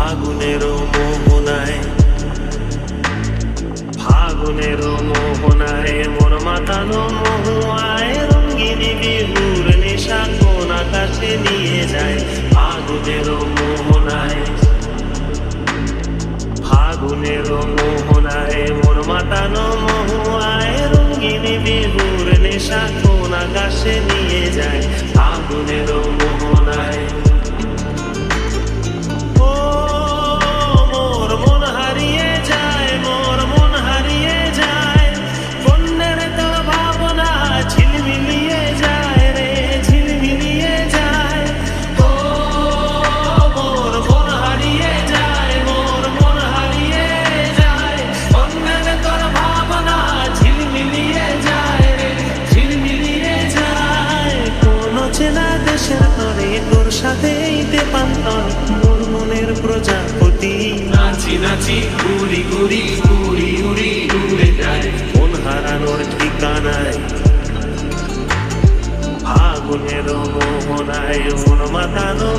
ফাগুনের মোহনায়, ফাগুনের মোহনায় মোর মাতানো মহুয়ায় রঙ্গিনী বিহুর নেশা কোন আকাশে নিয়ে যায়। ফাগুনের মোহনায়, ফাগুনের মোহনায় মোর মাতানো মহুয়ায় রঙ্গিনী বিহুর নেশা কোন আকাশে নিয়ে যায়। ফাগুনের মোহনায় তোর সাথে পান্তন মোর মনের প্রজাপতি নাচি নাচি ঘুরি ঘুরি উড়ি উড়ি উড়ে যায় মন হারানোর ঠিকানায়। ফাগুনের মোহনায় মন মাতানো